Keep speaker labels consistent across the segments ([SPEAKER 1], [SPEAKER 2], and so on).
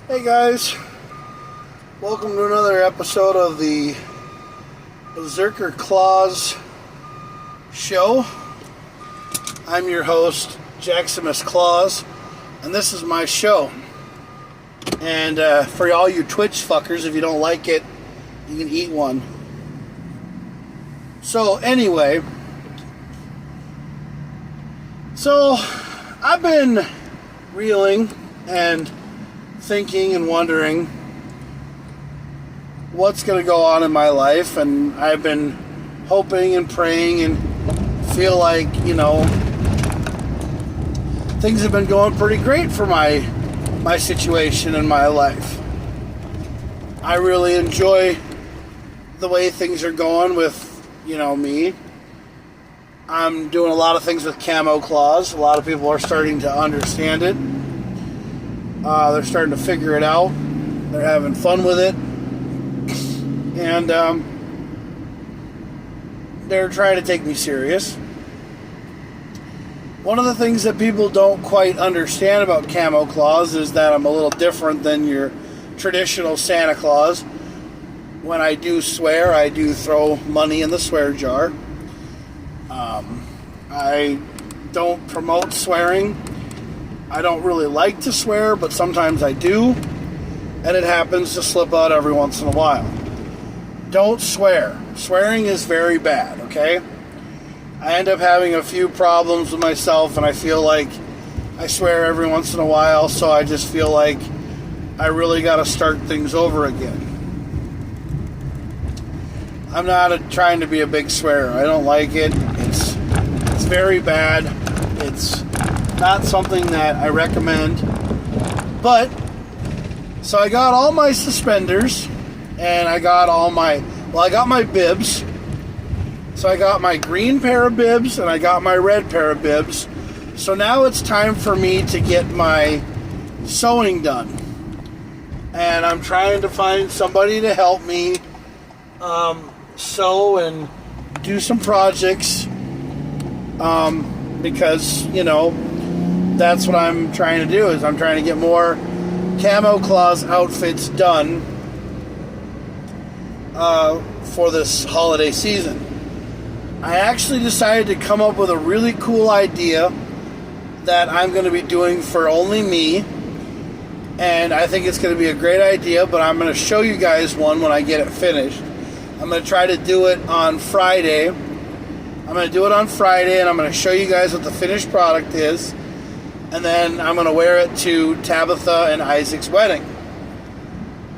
[SPEAKER 1] Hey guys, welcome to another episode of the Berserker Claws show. I'm your host, Jaximus Claus, and this is my show. And for all you Twitch fuckers, if you don't like it, you can eat one. So anyway, I've been reeling and thinking and wondering what's going to go on in my life, and I've been hoping and praying and feel like, things have been going pretty great for my situation in my life. I really enjoy the way things are going with, me. I'm doing a lot of things with Camo Claws. A lot of people are starting to understand it. They're starting to figure it out. They're having fun with it. And they're trying to take me serious. One of the things that people don't quite understand about Camo Claws is that I'm a little different than your traditional Santa Claus. When I do swear, I do throw money in the swear jar. I don't promote swearing. I don't really like to swear, but sometimes I do, and it happens to slip out every once in a while. Don't swear. Swearing is very bad, okay? I end up having a few problems with myself, and I feel like I swear every once in a while, so I just feel like I really got to start things over again. I'm not trying to be a big swearer. I don't like it. It's very bad. It's not something that I recommend. But, so I got all my suspenders, and I got my bibs. So I got my green pair of bibs, and I got my red pair of bibs. So now it's time for me to get my sewing done. And I'm trying to find somebody to help me sew and do some projects. Because, that's what I'm trying to do, is I'm trying to get more Camo Claws outfits done for this holiday season. I actually decided to come up with a really cool idea that I'm going to be doing for only me, and I think it's going to be a great idea, but I'm going to show you guys one when I get it finished. I'm going to try to do it on Friday. And I'm going to show you guys what the finished product is, and then I'm going to wear it to Tabitha and Isaac's wedding.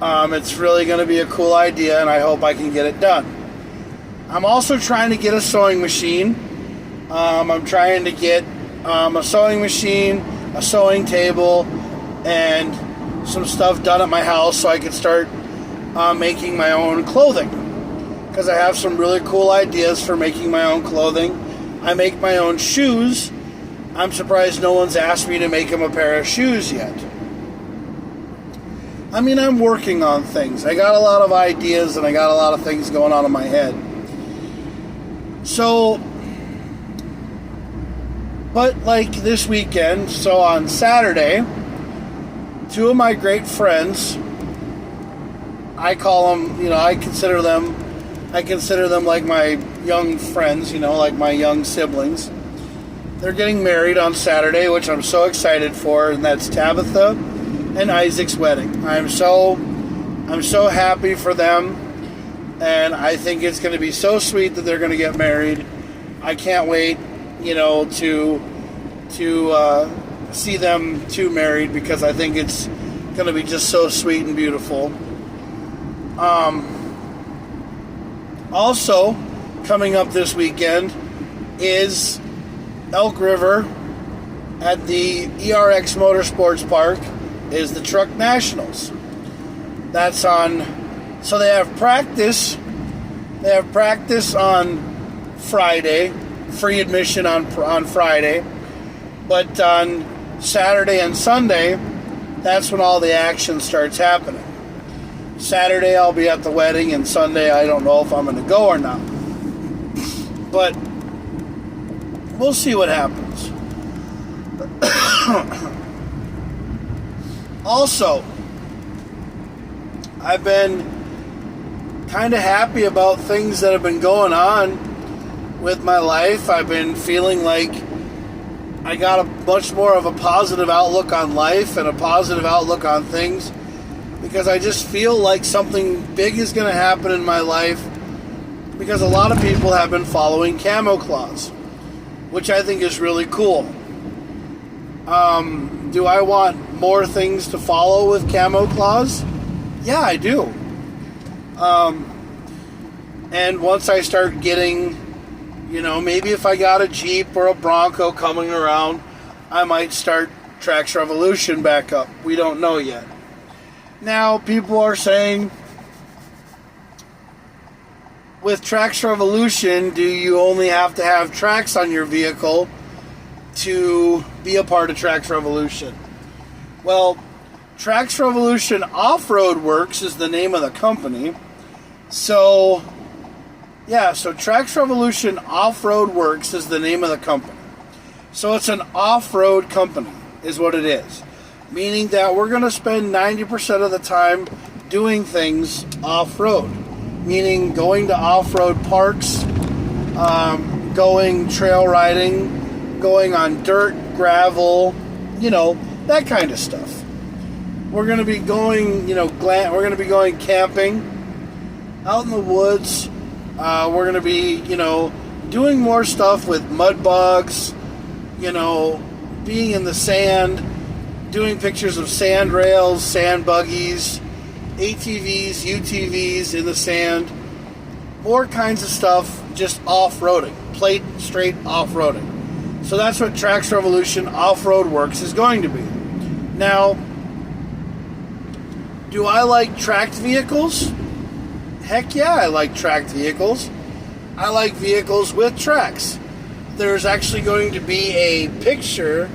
[SPEAKER 1] It's really going to be a cool idea, and I hope I can get it done. I'm also trying to get a sewing machine. I'm trying to get a sewing machine, a sewing table, and some stuff done at my house so I can start making my own clothing. Because I have some really cool ideas for making my own clothing. I make my own shoes. I'm surprised no one's asked me to make them a pair of shoes yet. I mean, I'm working on things. I got a lot of ideas, and I got a lot of things going on in my head. But like this weekend, so on Saturday, two of my great friends, I call them, I consider them like my young friends, like my young siblings. They're getting married on Saturday, which I'm so excited for, and that's Tabitha and Isaac's wedding. I'm so happy for them, and I think it's going to be so sweet that they're going to get married. I can't wait, to see them two married, because I think it's going to be just so sweet and beautiful. Also, coming up this weekend is Elk River at the ERX Motorsports Park is the Truck Nationals. That's on, so they have practice on Friday, free admission on Friday, but on Saturday and Sunday, that's when all the action starts happening. Saturday I'll be at the wedding, and Sunday I don't know if I'm going to go or not. But we'll see what happens. Also, I've been kind of happy about things that have been going on with my life. I've been feeling like I got a much more of a positive outlook on life and a positive outlook on things, because I just feel like something big is going to happen in my life, because a lot of people have been following Camo Claus, which I think is really cool. Do I want more things to follow with Camo Claus? Yeah, I do. And once I start getting, maybe if I got a Jeep or a Bronco coming around, I might start Tracks Revolution back up. We don't know yet. Now, people are saying, with Tracks Revolution, do you only have to have tracks on your vehicle to be a part of Tracks Revolution? Well, Tracks Revolution Off-Road Works is the name of the company. So Tracks Revolution Off-Road Works is the name of the company. So it's an off-road company, is what it is. Meaning that we're going to spend 90% of the time doing things off-road. Meaning going to off-road parks, going trail riding, going on dirt, gravel, that kind of stuff. We're going to be going, we're going to be going camping out in the woods. We're going to be, doing more stuff with mud bugs, being in the sand, doing pictures of sand rails, sand buggies, ATVs, UTVs in the sand, more kinds of stuff, just off-roading, straight off-roading. So that's what Tracks Revolution Off-Road Works is going to be. Now, do I like tracked vehicles? Heck yeah, I like tracked vehicles. I like vehicles with tracks. There's actually going to be a picture,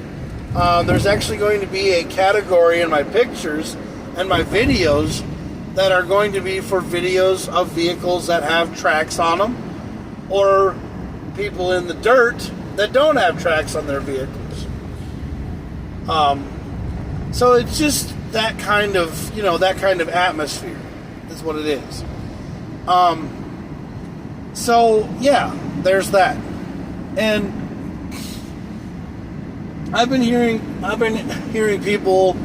[SPEAKER 1] there's actually going to be a category in my pictures and my videos that are going to be for videos of vehicles that have tracks on them, or people in the dirt that don't have tracks on their vehicles. So it's just that kind of, atmosphere is what it is. So yeah, there's that. And I've been hearing people,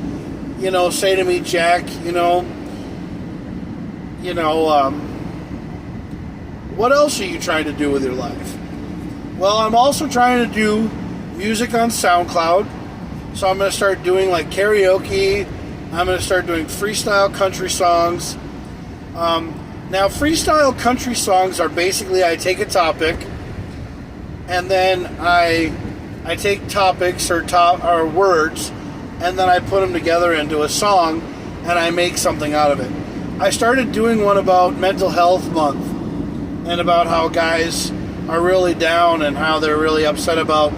[SPEAKER 1] say to me, Jack, what else are you trying to do with your life? Well, I'm also trying to do music on SoundCloud. So I'm going to start doing like karaoke. I'm going to start doing freestyle country songs. Now, freestyle country songs are basically, I take a topic, and then I take topics or words, and then I put them together into a song, and I make something out of it. I started doing one about Mental Health Month, and about how guys are really down, and how they're really upset about,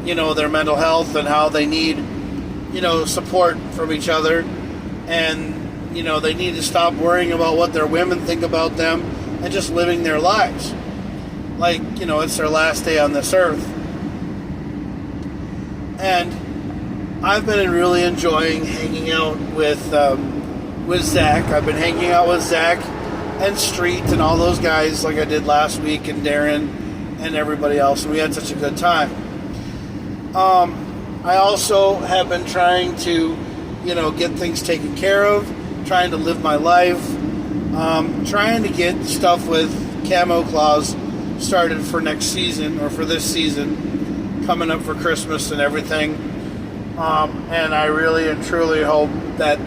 [SPEAKER 1] their mental health, and how they need, support from each other, and they need to stop worrying about what their women think about them and just living their lives. Like, it's their last day on this earth. And I've been really enjoying hanging out with Zach. I've been hanging out with Zach and Street and all those guys like I did last week, and Darren and everybody else. And we had such a good time. I also have been trying to, get things taken care of, trying to live my life, trying to get stuff with Camo Claus started for next season, or for this season, coming up for Christmas and everything. And I really and truly hope that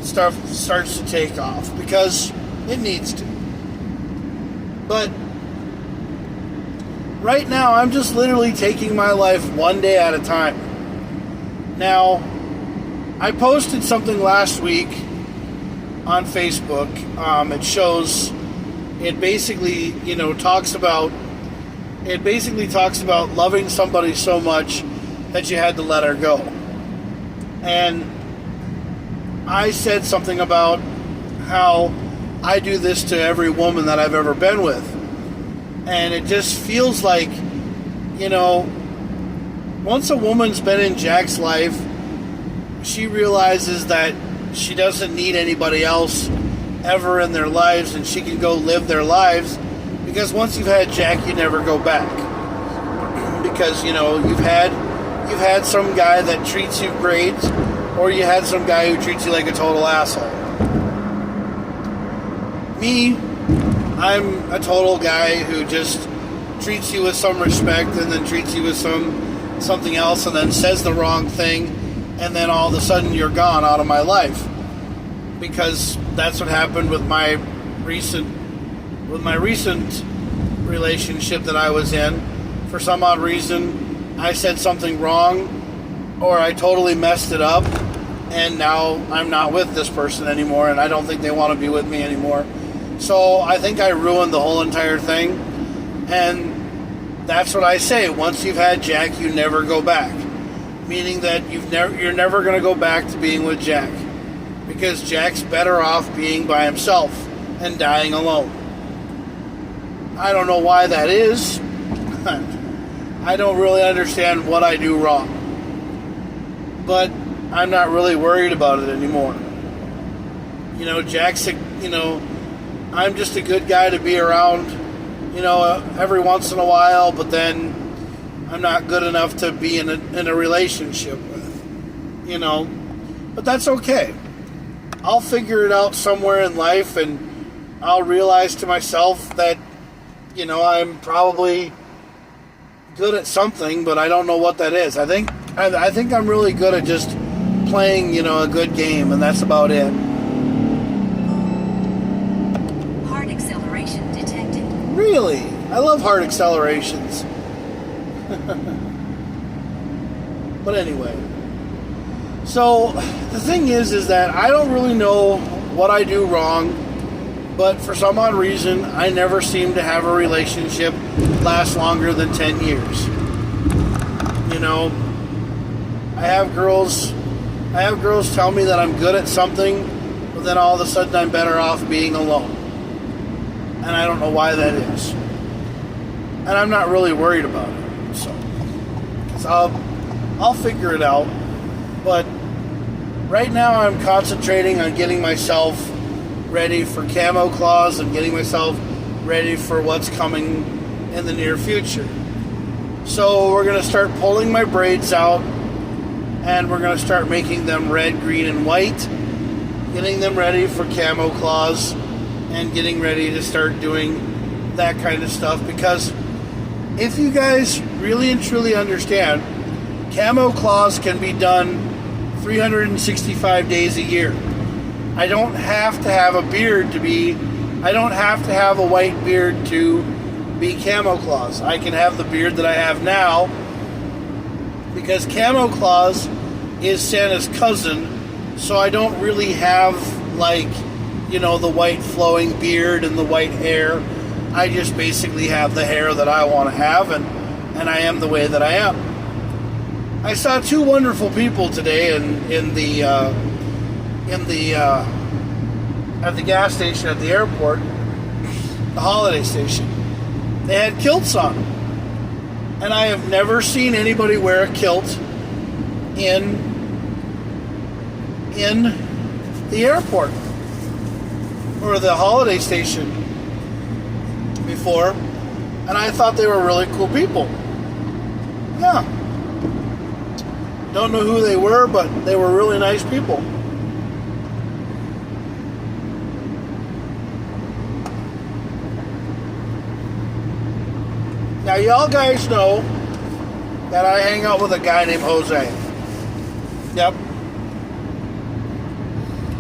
[SPEAKER 1] stuff starts to take off, because it needs to. But right now, I'm just literally taking my life one day at a time. Now, I posted something last week on Facebook. It basically talks about loving somebody so much that you had to let her go. And I said something about how I do this to every woman that I've ever been with. And it just feels like, once a woman's been in Jack's life, she realizes that she doesn't need anybody else ever in their lives, and she can go live their lives, because once you've had Jack, you never go back. Because you've had some guy that treats you great, or you had some guy who treats you like a total asshole. Me, I'm a total guy who just treats you with some respect, and then treats you with something else, and then says the wrong thing, and then all of a sudden you're gone out of my life. Because that's what happened with my recent relationship that I was in. For some odd reason, I said something wrong, or I totally messed it up, and now I'm not with this person anymore, and I don't think they want to be with me anymore. So I think I ruined the whole entire thing, and that's what I say. Once you've had Jack, you never go back. Meaning that you're never going to go back to being with Jack. Because Jack's better off being by himself and dying alone. I don't know why that is. I don't really understand what I do wrong. But I'm not really worried about it anymore. Jack's I'm just a good guy to be around, every once in a while, but then I'm not good enough to be in a relationship with, But that's okay. I'll figure it out somewhere in life, and I'll realize to myself that, I'm probably good at something, but I don't know what that is. I think I'm really good at just playing, a good game, and that's about it.
[SPEAKER 2] Heart acceleration detected.
[SPEAKER 1] Really? I love heart accelerations. But anyway. So, the thing is that I don't really know what I do wrong, but for some odd reason, I never seem to have a relationship last longer than 10 years. I have girls tell me that I'm good at something, but then all of a sudden I'm better off being alone. And I don't know why that is. And I'm not really worried about it. So I'll figure it out. But right now I'm concentrating on getting myself ready for Camo Claws and getting myself ready for what's coming in the near future. So we're going to start pulling my braids out, and we're going to start making them red, green, and white, getting them ready for Camo Claws, and getting ready to start doing that kind of stuff. Because if you guys really and truly understand, Camo Claws can be done 365 days a year. I don't have to have a beard I don't have to have a white beard to be Camo Claws. I can have the beard that I have now, because Camo Claws is Santa's cousin, so I don't really have the white flowing beard and the white hair. I just basically have the hair that I want to have, and I am the way that I am. I saw two wonderful people today at the gas station at the airport, the Holiday Station. They had kilts on, and I have never seen anybody wear a kilt in the airport or the Holiday Station before, and I thought they were really cool people. Yeah. Don't know who they were, but they were really nice people. Now, y'all guys know that I hang out with a guy named Jose. Yep.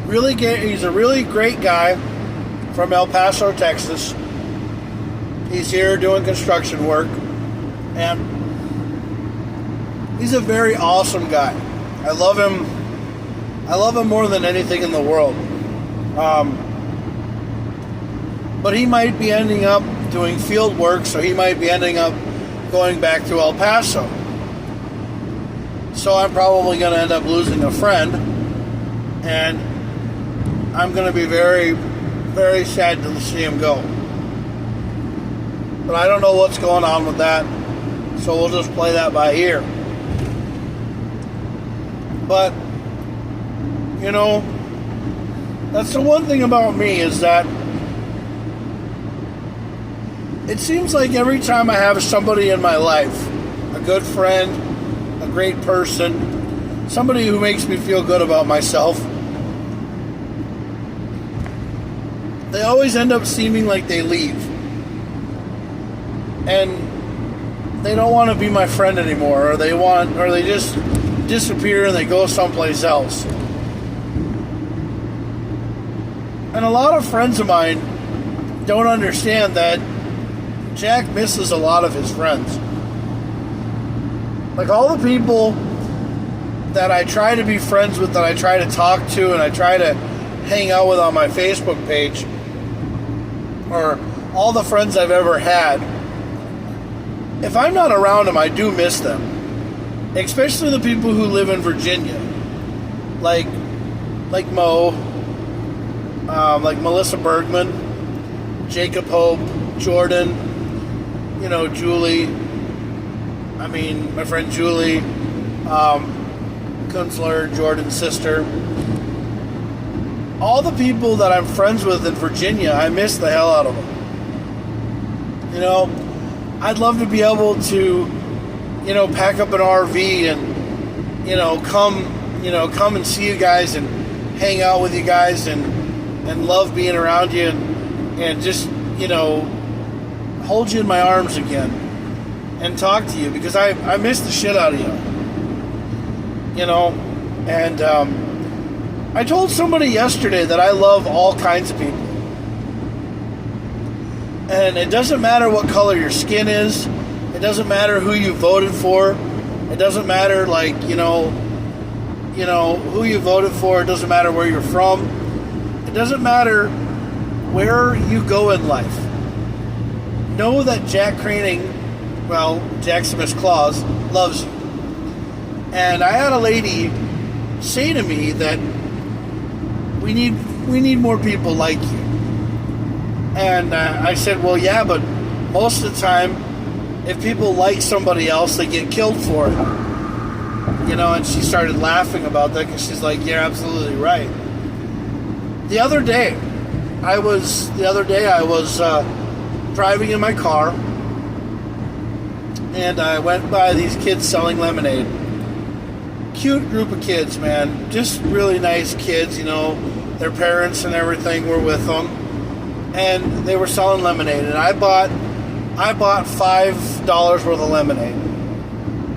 [SPEAKER 1] He's a really great guy from El Paso, Texas. He's here doing construction work, and he's a very awesome guy. I love him. I love him more than anything in the world. But he might be ending up doing field work, so he might be ending up going back to El Paso. So I'm probably going to end up losing a friend, and I'm going to be very, very sad to see him go. But I don't know what's going on with that, so we'll just play that by ear. But, That's the one thing about me, is that it seems like every time I have somebody in my life, a good friend, a great person, somebody who makes me feel good about myself, they always end up seeming like they leave. And they don't want to be my friend anymore, or they just disappear and they go someplace else. And a lot of friends of mine don't understand that Jack misses a lot of his friends. Like, all the people that I try to be friends with, that I try to talk to, and I try to hang out with on my Facebook page, or all the friends I've ever had, if I'm not around them, I do miss them. Especially the people who live in Virginia. Like Mo, like Melissa Bergman, Jacob Hope, Jordan, Julie. My friend Julie, Kunzler, Jordan's sister. All the people that I'm friends with in Virginia, I miss the hell out of them. I'd love to be able to, pack up an RV and, come and see you guys and hang out with you guys and love being around you and just, hold you in my arms again and talk to you, because I miss the shit out of you. And I told somebody yesterday that I love all kinds of people. And it doesn't matter what color your skin is. It doesn't matter who you voted for. It doesn't matter, who you voted for. It doesn't matter where you're from. It doesn't matter where you go in life. Know that Jack Craning, Jackson Claus, loves you. And I had a lady say to me that we need more people like you. And I said, well, yeah, but most of the time, if people like somebody else, they get killed for it. And she started laughing about that, because she's like, you're absolutely right. The other day I was driving in my car, and I went by these kids selling lemonade. Cute group of kids, man. Just really nice kids, their parents and everything were with them. And they were selling lemonade, and I bought $5 worth of lemonade,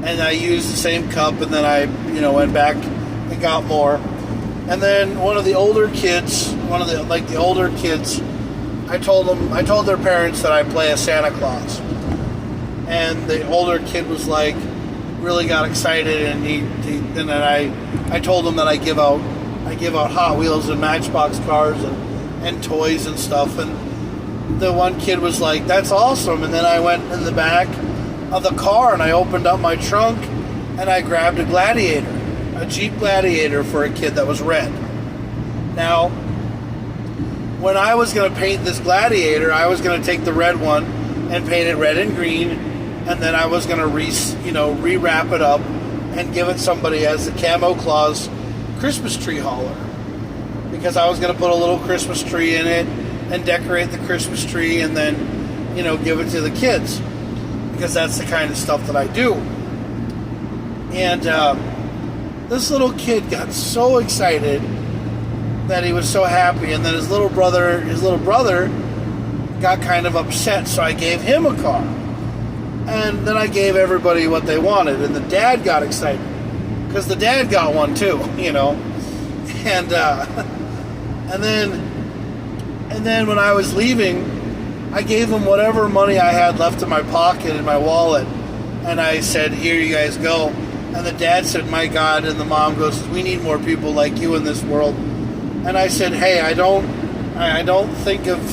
[SPEAKER 1] and I used the same cup, and then I went back and got more. And then one of the older kids, I told their parents that I play a Santa Claus, and the older kid was like, really got excited, and then I told him that I give out Hot Wheels and Matchbox cars and toys and stuff, and the one kid was like, that's awesome. And then I went in the back of the car and I opened up my trunk and I grabbed a Gladiator, a Jeep Gladiator, for a kid that was red. Now, when I was going to paint this Gladiator, I was going to take the red one and paint it red and green, and then I was going to rewrap it up and give it somebody as the Camo Claus Christmas tree hauler. Because I was going to put a little Christmas tree in it and decorate the Christmas tree, and then, give it to the kids. Because that's the kind of stuff that I do. And this little kid got so excited that he was so happy, and then his little brother got kind of upset, so I gave him a car. And then I gave everybody what they wanted, and the dad got excited, because the dad got one too, And then when I was leaving, I gave him whatever money I had left in my pocket, in my wallet, and I said, here, you guys go. And the dad said, my God, and the mom goes, we need more people like you in this world. And I said, hey, I don't think of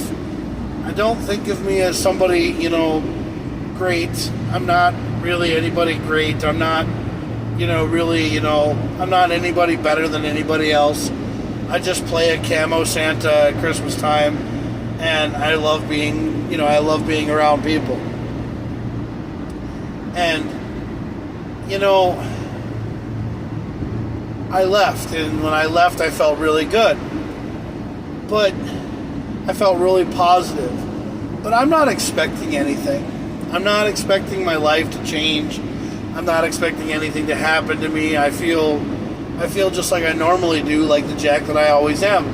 [SPEAKER 1] me as somebody, great. I'm not really anybody great. I'm not, I'm not anybody better than anybody else. I just play a camo Santa at Christmas time, and I love being around people. And, I left, and when I left, I felt really good. but I felt really positive. But I'm not expecting anything. I'm not expecting my life to change. I'm not expecting anything to happen to me. I feel just like I normally do, like the Jack that I always am.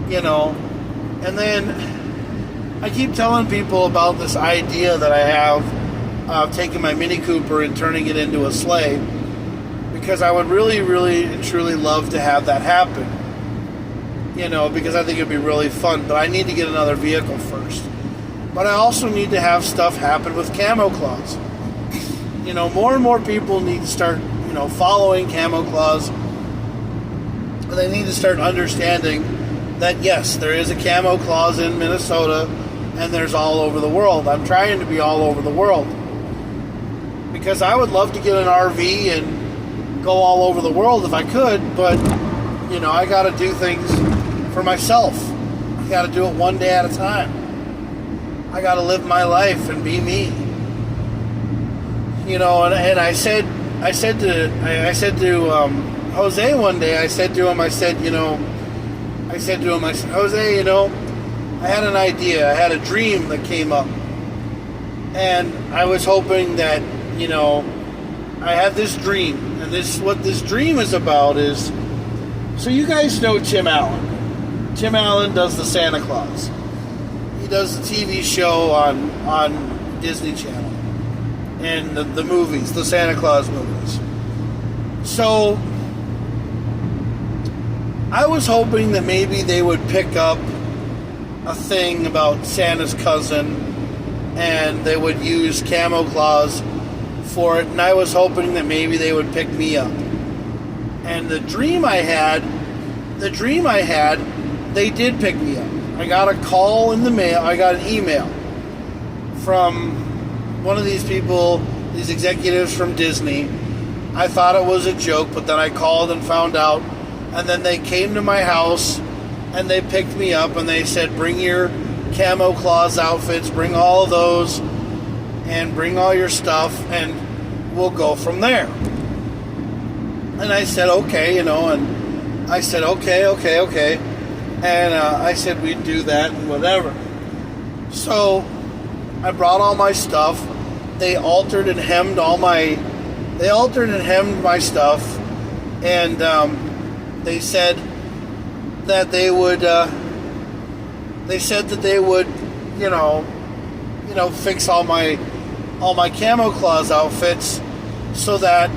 [SPEAKER 1] And then I keep telling people about this idea that I have of taking my Mini Cooper and turning it into a sleigh, because I would really, really, and truly love to have that happen. Because I think it'd be really fun, but I need to get another vehicle first. But I also need to have stuff happen with Camo Claus. More and more people need to start, following Camo Claus. They need to start understanding that, yes, there is a Camo Claus in Minnesota, and there's all over the world. I'm trying to be all over the world, because I would love to get an RV and go all over the world if I could, but, I got to do things for myself. I got to do it one day at a time. I got to live my life and be me. And I said to Jose one day, I said, Jose, I had an idea, I had a dream that came up, and I was hoping that, I had this dream, and what this dream is about is, so you guys know Tim Allen. Tim Allen does the Santa Claus. He does the TV show on Disney Channel. And the movies, the Santa Claus movies. So I was hoping that maybe they would pick up a thing about Santa's cousin and they would use Camo Claus for it, and I was hoping that maybe they would pick me up. And the dream I had, they did pick me up. I got a call in the mail, I got an email from one of these people, these executives from Disney. I thought it was a joke, but then I called and found out. And then they came to my house and they picked me up and they said, bring your Camo Claus outfits, bring all of those, and bring all your stuff, and we'll go from there. And I said, okay, and I said, okay. And I said we'd do that and whatever. So I brought all my stuff. They altered and hemmed my stuff, and they said that they would. Fix all my Camo Claus outfits so that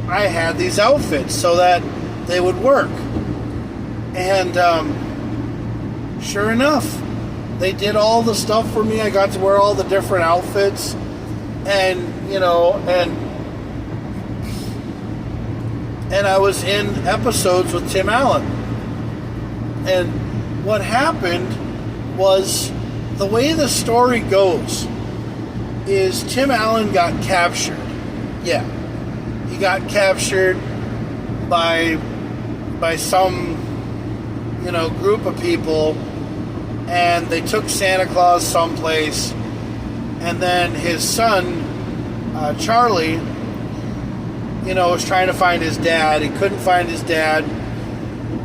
[SPEAKER 1] I had these outfits so that they would work. And sure enough, they did all the stuff for me. I got to wear all the different outfits, and I was in episodes with Tim Allen. And what happened was, the way the story goes is Tim Allen got captured. Yeah. He got captured by some, group of people, and they took Santa Claus someplace, and then his son, Charlie, was trying to find his dad. He couldn't find his dad,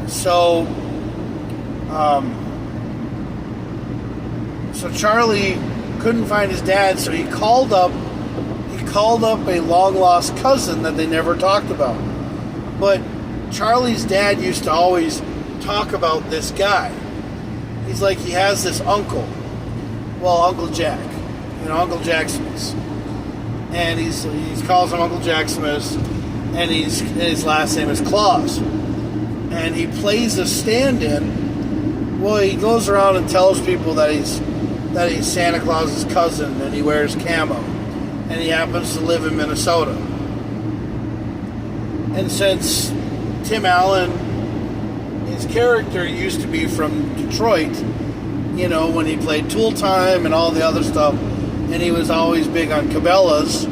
[SPEAKER 1] so Charlie couldn't find his dad, so he called up a long-lost cousin that they never talked about. But Charlie's dad used to always talk about this guy. He's like, he has this uncle. Well, Uncle Jack. Uncle Jack Smith. And he calls him Uncle Jack Smith, and his last name is Claus. And he plays a stand-in. Well, he goes around and tells people that he's Santa Claus's cousin, and he wears camo, and he happens to live in Minnesota. And since Tim Allen, his character used to be from Detroit, when he played Tool Time and all the other stuff, and he was always big on Cabela's,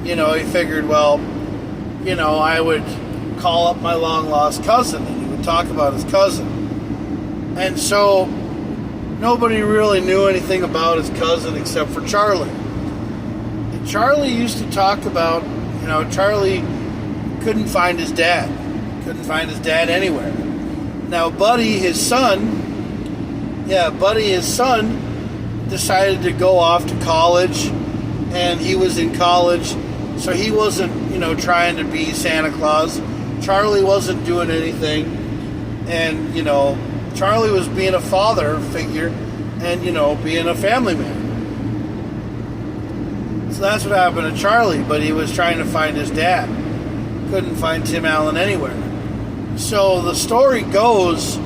[SPEAKER 1] he figured, well, I would call up my long-lost cousin, and he would talk about his cousin. And so nobody really knew anything about his cousin except for Charlie. And Charlie used to talk about, Charlie couldn't find his dad. Couldn't find his dad anywhere. Now, Buddy, his son, Yeah, Buddy, his son, decided to go off to college, and he was in college, so he wasn't, trying to be Santa Claus. Charlie wasn't doing anything, and, Charlie was being a father figure and, being a family man. So that's what happened to Charlie, but he was trying to find his dad. Couldn't find Tim Allen anywhere. So the story goes,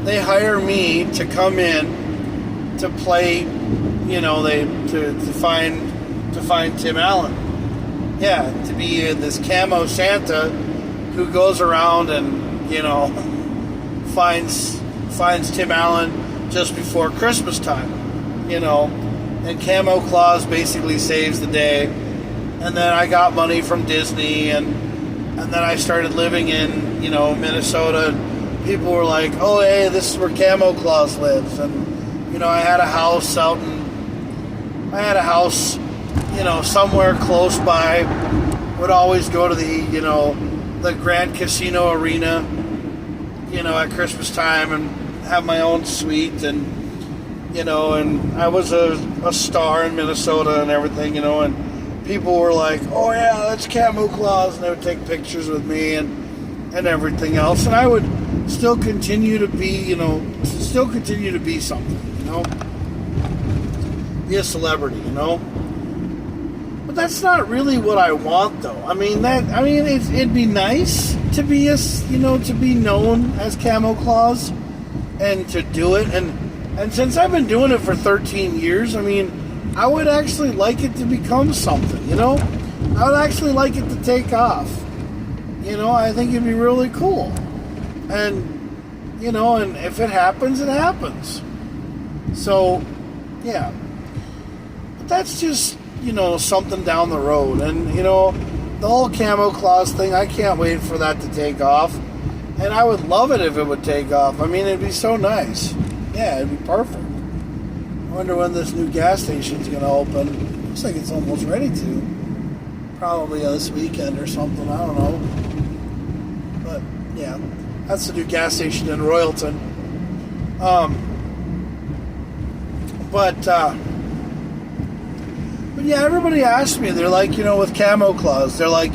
[SPEAKER 1] they hire me to come in to play, to find Tim Allen. Yeah, to be this camo Santa who goes around and, finds Tim Allen just before Christmas time, and Camo Claus basically saves the day. And then I got money from Disney, and then I started living in, Minnesota, and people were like, oh, hey, this is where Camo Claus lives. And, I had a house somewhere close by. Would always go to the Grand Casino Arena, at Christmas time, and have my own suite, and, and I was a star in Minnesota and everything, and people were like, oh yeah, that's Camo Claus, and they would take pictures with me and everything else, and I would still continue to be, something, be a celebrity, But that's not really what I want, though. It'd be nice to be to be known as Camo Claus and to do it, and since I've been doing it for 13 years, I would actually like it to become something, I would actually like it to take off. I think it'd be really cool. And, and if it happens, it happens. So, yeah. But that's just, something down the road. And, the whole Camo Claus thing, I can't wait for that to take off. And I would love it if it would take off. It'd be so nice. Yeah, it'd be perfect. I wonder when this new gas station's going to open. Looks like it's almost ready to. Probably this weekend or something. I don't know. But, yeah. That's the new gas station in Royalton. But yeah, everybody asked me, they're like, with Camo Claus, they're like,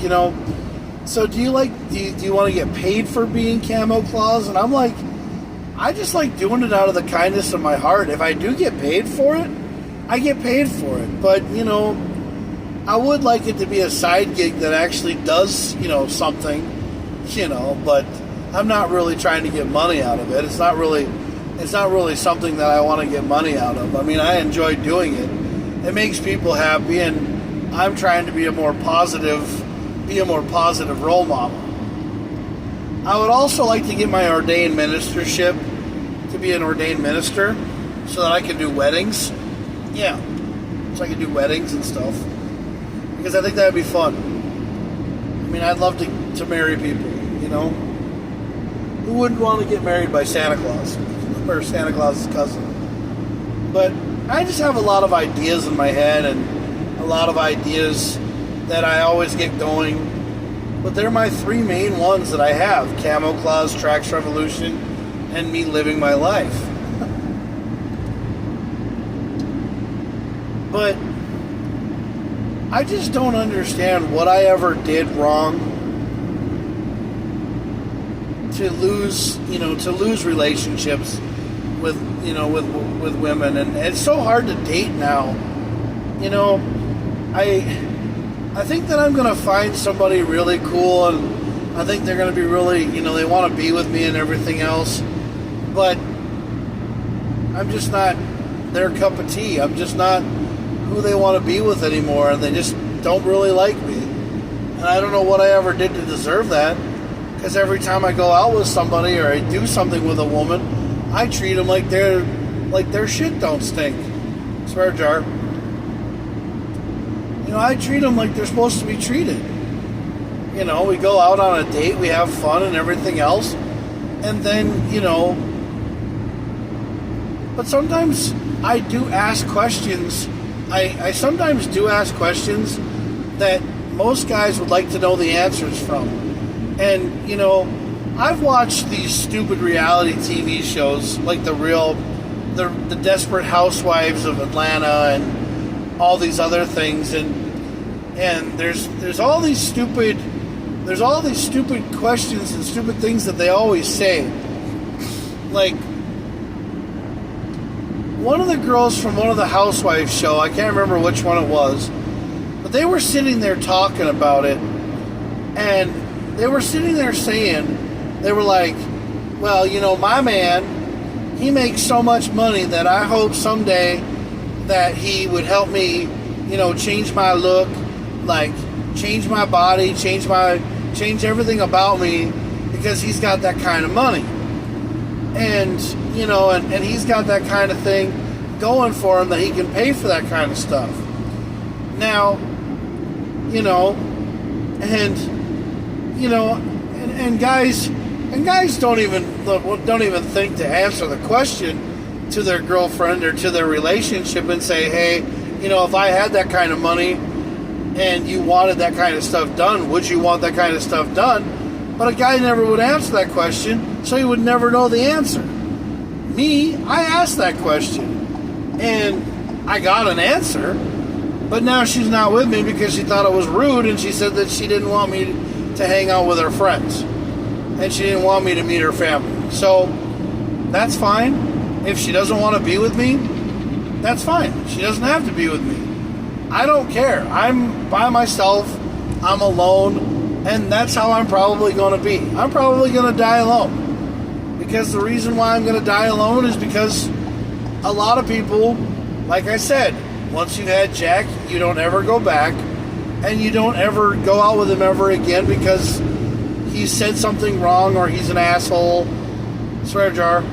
[SPEAKER 1] so do you want to get paid for being Camo Claus? And I'm like, I just like doing it out of the kindness of my heart. If I do get paid for it, I get paid for it. But, I would like it to be a side gig that actually does, something, but I'm not really trying to get money out of it. It's not really something that I want to get money out of. I enjoy doing it. It makes people happy, and I'm trying to be a more positive role model. I would also like to get my ordained ministership, to be an ordained minister, so that I can do weddings. Yeah, so I can do weddings and stuff, because I think that would be fun. I'd love to marry people, Who wouldn't want to get married by Santa Claus, or Santa Claus's cousin? But I just have a lot of ideas in my head, and a lot of ideas that I always get going. But they're my three main ones that I have: Camo Claus, Trax Revolution, and me living my life. But I just don't understand what I ever did wrong to lose relationships with women, and it's so hard to date now. I think that I'm gonna find somebody really cool, and I think they're gonna be really, they want to be with me and everything else, but I'm just not their cup of tea. I'm just not who they want to be with anymore, and they just don't really like me. And I don't know what I ever did to deserve that, because every time I go out with somebody or I do something with a woman, I treat them like their shit don't stink. Swear jar. I treat them like they're supposed to be treated. We go out on a date, we have fun and everything else, and then, but sometimes I do ask questions. I sometimes do ask questions that most guys would like to know the answers from. And, I've watched these stupid reality TV shows like The Real the Desperate Housewives of Atlanta and all these other things, and there's all these stupid questions and stupid things that they always say. Like, one of the girls from one of the Housewives show, I can't remember which one it was, but they were sitting there talking about it, and they were sitting there saying, they were like, well, you know, my man, he makes so much money that I hope someday that he would help me, you know, change my look, like change my body, change everything about me, because he's got that kind of money. And, you know, and he's got that kind of thing going for him that he can pay for that kind of stuff. Now, you know, and guys don't even think to answer the question to their girlfriend or to their relationship and say, hey, you know, if I had that kind of money and you wanted that kind of stuff done, would you want that kind of stuff done? But a guy never would answer that question, so he would never know the answer. Me, I asked that question, and I got an answer, but now she's not with me because she thought it was rude, and she said that she didn't want me to hang out with her friends, and she didn't want me to meet her family. So, that's fine. If she doesn't want to be with me, that's fine. She doesn't have to be with me. I don't care. I'm by myself. I'm alone. And that's how I'm probably going to be. I'm probably going to die alone. Because the reason why I'm going to die alone is because a lot of people, like I said, once you've had Jack, you don't ever go back. And you don't ever go out with him ever again because he said something wrong, or he's an asshole, swear jar,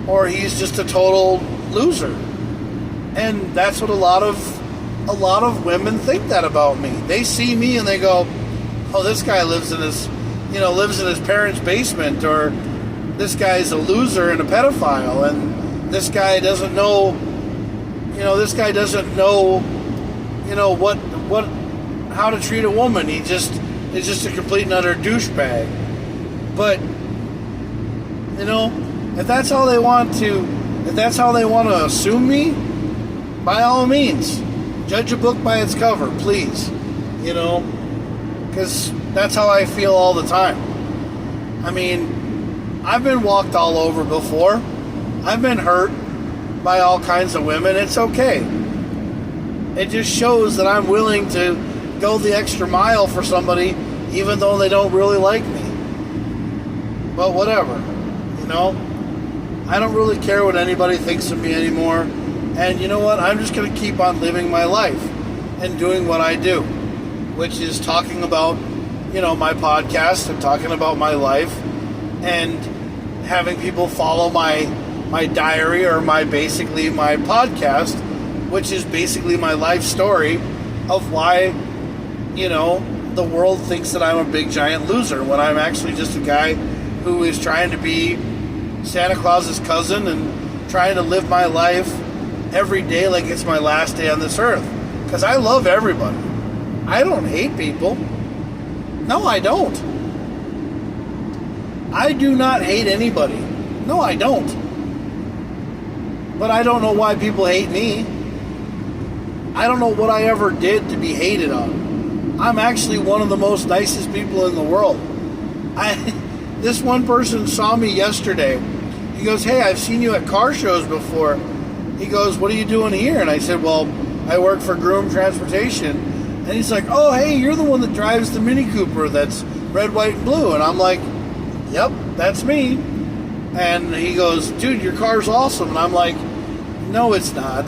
[SPEAKER 1] or he's just a total loser. And that's what a lot of women think that about me. They see me and they go, oh, this guy lives in his parents' basement, or this guy's a loser and a pedophile, and this guy doesn't know how to treat a woman. He is just a complete and utter douchebag. But, you know, if that's how they want to assume me, by all means, judge a book by its cover, please. You know, because that's how I feel all the time. I mean, I've been walked all over before. I've been hurt by all kinds of women. It's okay. It just shows that I'm willing to go the extra mile for somebody, even though they don't really like me. But whatever, you know? I don't really care what anybody thinks of me anymore. And you know what? I'm just going to keep on living my life and doing what I do, which is talking about, you know, my podcast and talking about my life and having people follow my diary, or my podcast, which is basically my life story of why, you know, the world thinks that I'm a big giant loser when I'm actually just a guy who is trying to be Santa Claus's cousin and trying to live my life every day like it's my last day on this earth. Because I love everybody. I don't hate people. No, I don't. I do not hate anybody. No, I don't. But I don't know why people hate me. I don't know what I ever did to be hated on. I'm actually one of the most nicest people in the world. This one person saw me yesterday. He goes, hey, I've seen you at car shows before. He goes, what are you doing here? And I said, well, I work for Groom Transportation. And he's like, oh, hey, you're the one that drives the Mini Cooper that's red, white, and blue. And I'm like, yep, that's me. And he goes, dude, your car's awesome. And I'm like, no, it's not.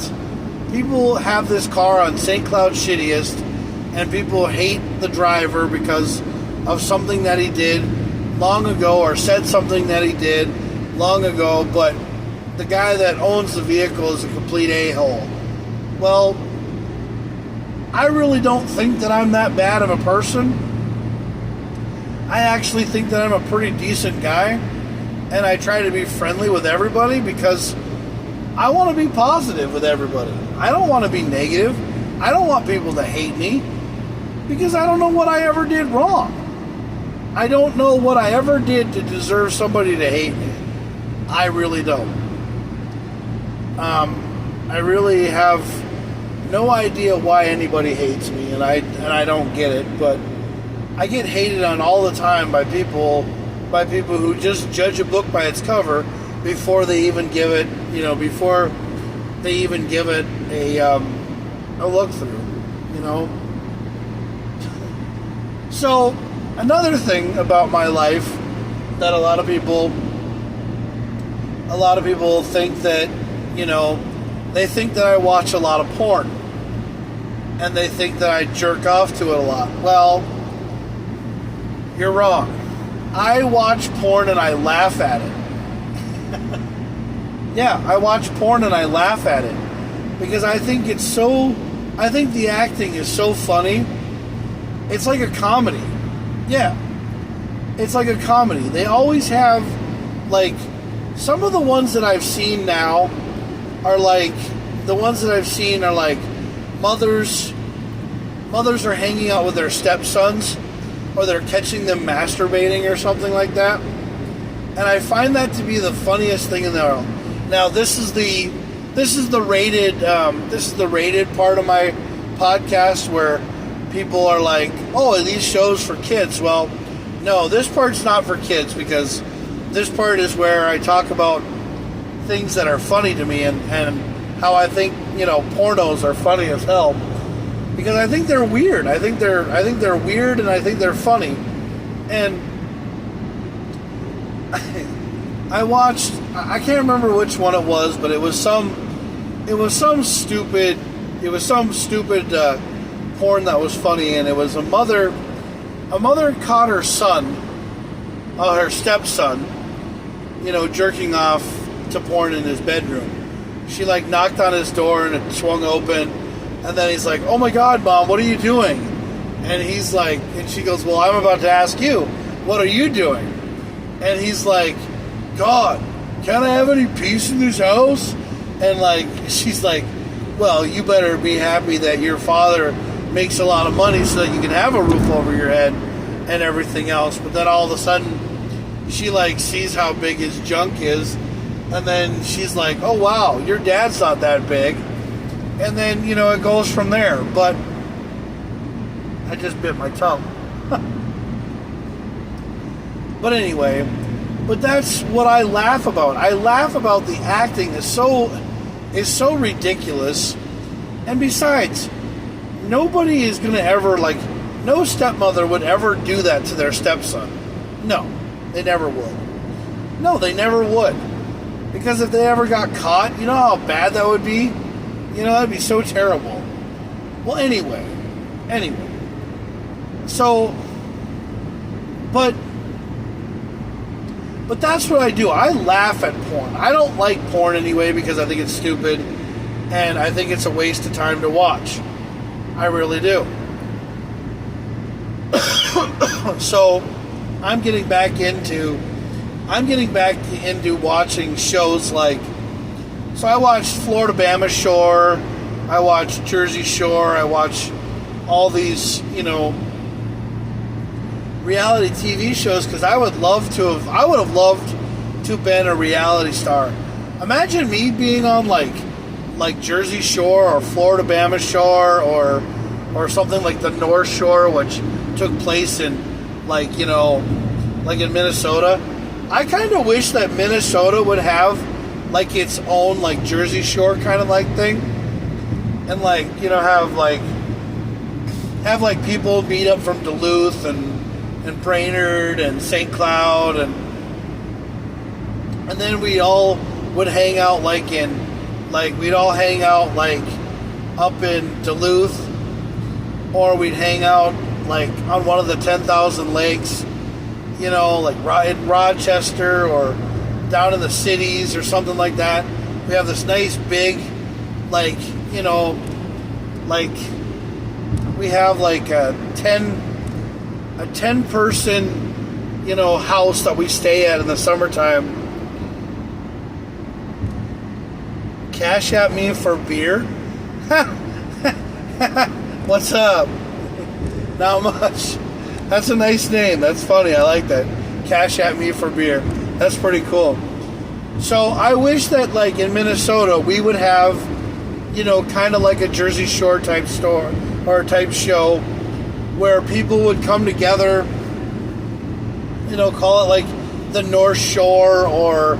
[SPEAKER 1] People have this car on St. Cloud Shittiest, and people hate the driver because of something that he did long ago, or said something that he did long ago, but the guy that owns the vehicle is a complete a-hole. Well, I really don't think that I'm that bad of a person. I actually think that I'm a pretty decent guy, and I try to be friendly with everybody because I want to be positive with everybody. I don't want to be negative. I don't want people to hate me because I don't know what I ever did wrong. I don't know what I ever did to deserve somebody to hate me. I really don't. I really have no idea why anybody hates me, and I don't get it, but I get hated on all the time by people who just judge a book by its cover before they even give it, before they even give it a look through, So, another thing about my life that a lot of people think that, they think that I watch a lot of porn. And they think that I jerk off to it a lot. Well, you're wrong. I watch porn and I laugh at it. Yeah, I watch porn and I laugh at it. Because I think the acting is so funny. It's like a comedy. Yeah. It's like a comedy. They always have, like, some of the ones that I've seen now are like, mothers are hanging out with their stepsons, or they're catching them masturbating or something like that. And I find that to be the funniest thing in the world. Now, this is the rated part of my podcast where people are like, "Oh, are these shows for kids?" Well, no, this part's not for kids, because this part is where I talk about things that are funny to me and how I think, pornos are funny as hell. Because I think they're weird. I think they're weird, and I think they're funny. And I can't remember which one it was, but it was some stupid porn that was funny, and it was a mother caught her stepson, jerking off to porn in his bedroom. She knocked on his door and it swung open, and then he's like, "Oh my God, Mom, what are you doing?" And he's like, and she goes, "Well, I'm about to ask you, what are you doing?" And he's like, "God, can I have any peace in this house?" And she's like, "Well, you better be happy that your father makes a lot of money so that you can have a roof over your head and everything else." But then all of a sudden, she sees how big his junk is, and then she's like, "Oh wow, your dad's not that big." And then, it goes from there. But I just bit my tongue. But anyway, that's what I laugh about. I laugh about the acting is so ridiculous. And besides, nobody is going to ever, no stepmother would ever do that to their stepson. No, they never would. No, they never would. Because if they ever got caught, you know how bad that would be? That'd be so terrible. Well, anyway. So, but that's what I do. I laugh at porn. I don't like porn anyway because I think it's stupid, and I think it's a waste of time to watch. I really do. So, I'm getting back into watching shows so I watched Florida Bama Shore, I watched Jersey Shore, I watch all these, reality TV shows, because I would have loved to have been a reality star. Imagine me being on like Jersey Shore or Florida Bama Shore or something like the North Shore, which took place in in Minnesota. I kind of wish that Minnesota would have its own Jersey Shore kind of thing, and have people meet up from Duluth and Brainerd and St. Cloud, and then we all would hang out up in Duluth, or we'd hang out on one of the 10,000 lakes, in Rochester or down in the cities or something like that. We have this nice big, we have a 10 person, house that we stay at in the summertime. Cash at me for beer? What's up? Not much. That's a nice name. That's funny. I like that. Cash at me for beer. That's pretty cool. So I wish that, like, in Minnesota, we would have, kind of like a Jersey Shore type store or type show where people would come together, call it like the North Shore or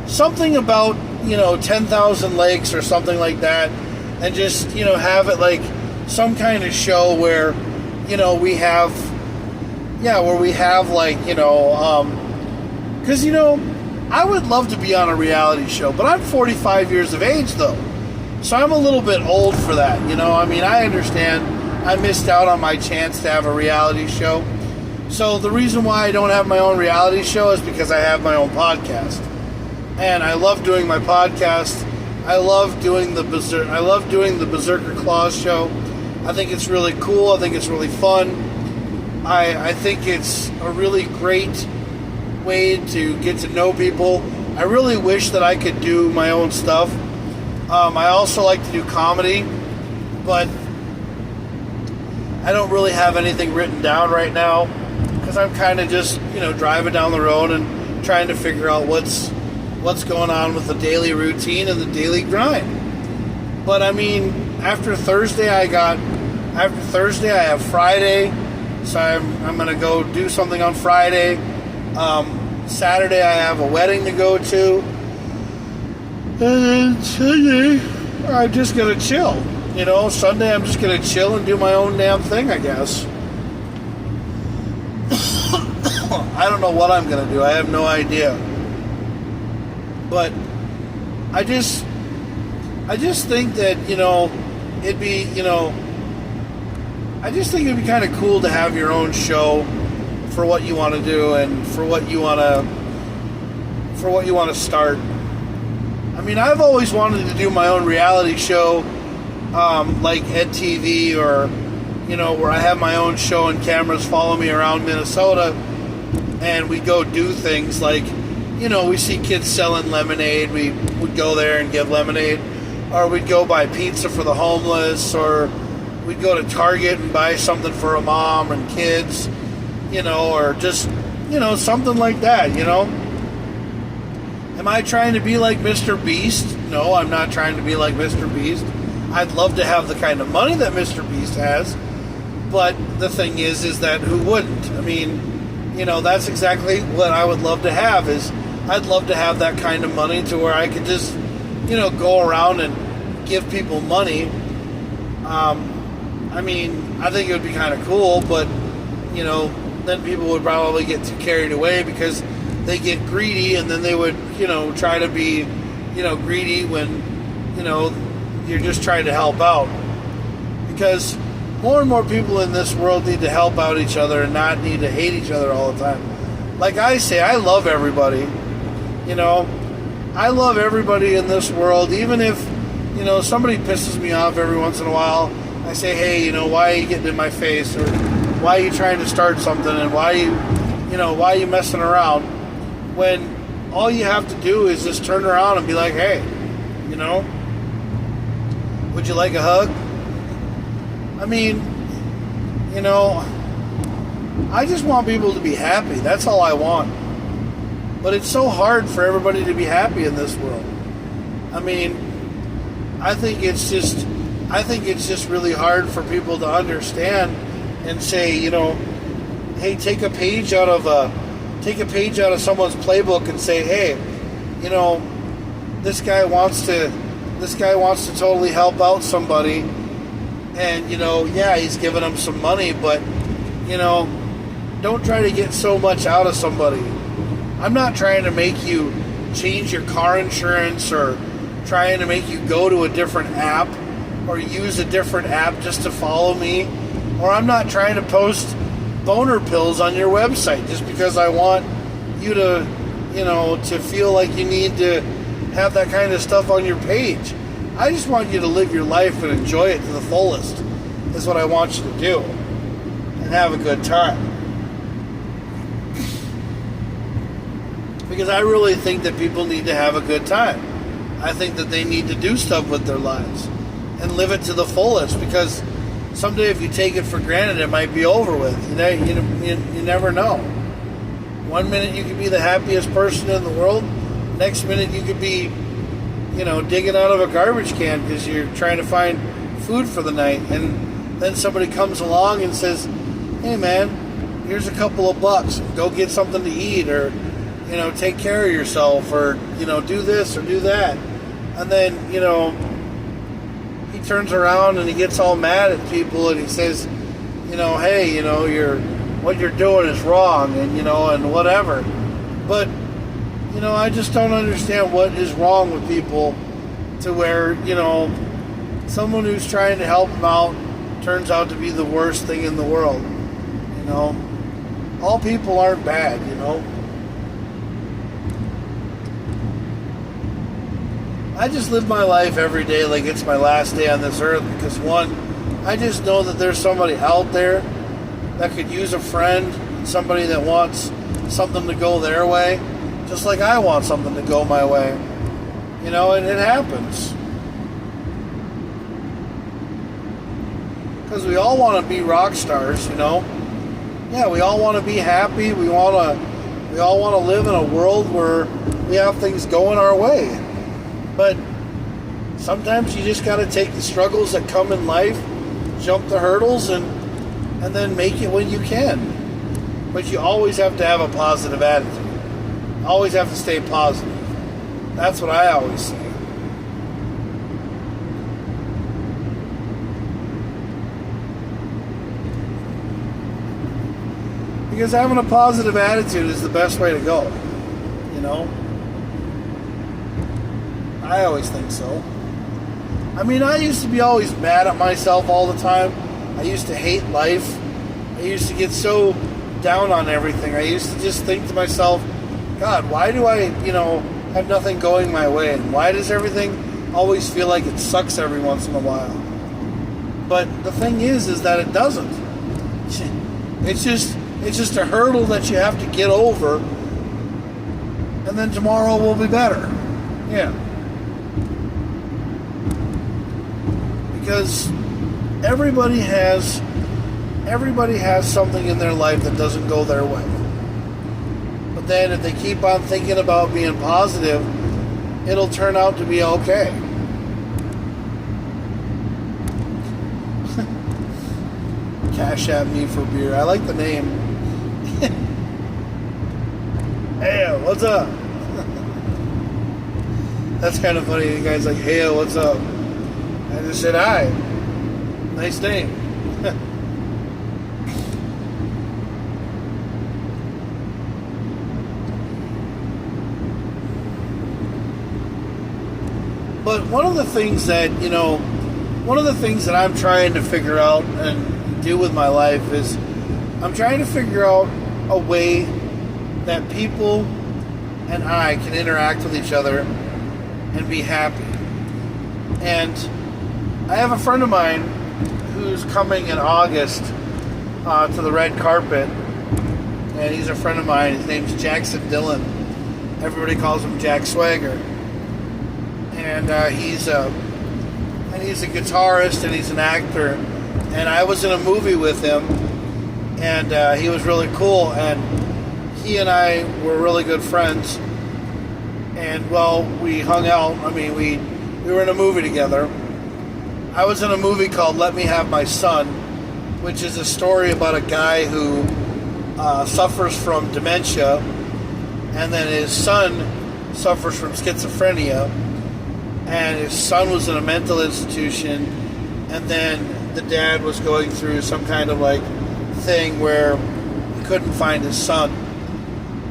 [SPEAKER 1] something about, 10,000 Lakes or something like that, and just, have it like some kind of show where, we have, like, because, I would love to be on a reality show, but I'm 45 years of age, though. So I'm a little bit old for that, I understand I missed out on my chance to have a reality show. So the reason why I don't have my own reality show is because I have my own podcast. And I love doing my podcast. I love doing the Berserker Claws show. I think it's really cool. I think it's really fun. I think it's a really great way to get to know people. I really wish that I could do my own stuff. I also like to do comedy, but I don't really have anything written down right now because I'm kind of just, driving down the road and trying to figure out what's going on with the daily routine and the daily grind. But after Thursday I have Friday, so I'm going to go do something on Friday. Saturday I have a wedding to go to. And then Sunday, I'm just going to chill. Sunday I'm just going to chill and do my own damn thing, I guess. I don't know what I'm going to do. I have no idea. But I just think that, it'd be, I just think it'd be kind of cool to have your own show for what you want to do and for what you want to start. I've always wanted to do my own reality show, like EdTV or, where I have my own show and cameras follow me around Minnesota and we go do things like, we see kids selling lemonade. We would go there and give lemonade, or we'd go buy pizza for the homeless, or we'd go to Target and buy something for a mom and kids, or just, something like that, Am I trying to be like Mr. Beast? No, I'm not trying to be like Mr. Beast. I'd love to have the kind of money that Mr. Beast has, but the thing is that who wouldn't? That's exactly what I would love to have is I'd love to have that kind of money to where I could just, go around and give people money. I think it would be kind of cool, but, then people would probably get too carried away because they get greedy and then they would, try to be, greedy when, you're just trying to help out. Because more and more people in this world need to help out each other and not need to hate each other all the time. Like I say, I love everybody. I love everybody in this world, even if, somebody pisses me off every once in a while. I say, hey, why are you getting in my face? Or why are you trying to start something? And why are you messing around? When all you have to do is just turn around and be like, hey, would you like a hug? I just want people to be happy. That's all I want. But it's so hard for everybody to be happy in this world. I think it's just really hard for people to understand and say, hey, take a page out of someone's playbook and say, hey, this guy wants to totally help out somebody, and he's giving them some money, but don't try to get so much out of somebody. I'm not trying to make you change your car insurance or trying to make you go to a different app or use a different app just to follow me, or I'm not trying to post boner pills on your website just because I want you to feel like you need to have that kind of stuff on your page. I just want you to live your life and enjoy it to the fullest is what I want you to do, and have a good time. Because I really think that people need to have a good time. I think that they need to do stuff with their lives and live it to the fullest, because someday if you take it for granted, it might be over with. You never know. One minute you can be the happiest person in the world, Next minute you could be, digging out of a garbage can because you're trying to find food for the night. And then somebody comes along and says, hey man, here's a couple of bucks. Go get something to eat, or, take care of yourself, or, do this or do that. And then, he turns around and he gets all mad at people and he says, hey, what you're doing is wrong, and, and whatever. But, I just don't understand what is wrong with people to where, someone who's trying to help them out turns out to be the worst thing in the world. All people aren't bad, I just live my life every day like it's my last day on this earth because, one, I just know that there's somebody out there that could use a friend, somebody that wants something to go their way, just like I want something to go my way. And it happens. Because we all want to be rock stars, Yeah, we all want to be happy. We all want to live in a world where we have things going our way. But sometimes you just got to take the struggles that come in life, jump the hurdles, and then make it when you can. But you always have to have a positive attitude. Always have to stay positive. That's what I always say. Because having a positive attitude is the best way to go. I always think so. I mean, I used to be always mad at myself all the time. I used to hate life. I used to get so down on everything. I used to just think to myself, God, why do I, have nothing going my way? And why does everything always feel like it sucks every once in a while? But the thing is that it doesn't. It's just a hurdle that you have to get over, and then tomorrow will be better. Yeah. Because everybody has something in their life that doesn't go their way. But then if they keep on thinking about being positive, it'll turn out to be okay. Cash at me for beer. I like the name. Hey, what's up? That's kind of funny. The guy's like, hey, what's up? I just said, hi. Nice name. But one of the things that I'm trying to figure out and do with my life is I'm trying to figure out a way that people and I can interact with each other and be happy. And I have a friend of mine who's coming in August to the red carpet, and he's a friend of mine. His name's Jackson Dillon. Everybody calls him Jack Swagger. And he's a guitarist and he's an actor. And I was in a movie with him, and he was really cool. And he and I were really good friends. And well, we hung out. I mean, we were in a movie together. I was in a movie called Let Me Have My Son, which is a story about a guy who suffers from dementia, and then his son suffers from schizophrenia, and his son was in a mental institution, and then the dad was going through some kind of like thing where he couldn't find his son.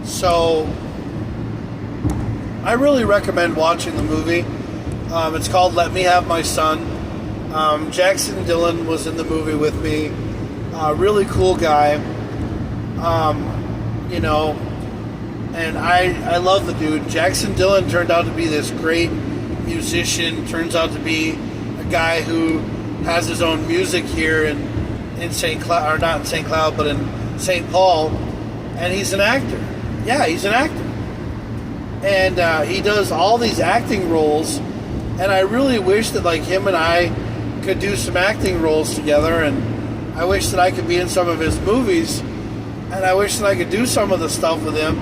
[SPEAKER 1] So I really recommend watching the movie. It's called Let Me Have My Son. Jackson Dillon was in the movie with me. Really cool guy. And I love the dude. Jackson Dillon turned out to be this great musician. Turns out to be a guy who has his own music here in St. Cloud, or not in St. Cloud, but in St. Paul. And he's an actor. Yeah, he's an actor. And he does all these acting roles. And I really wish that like him and I could do some acting roles together, and I wish that I could be in some of his movies, and I wish that I could do some of the stuff with him.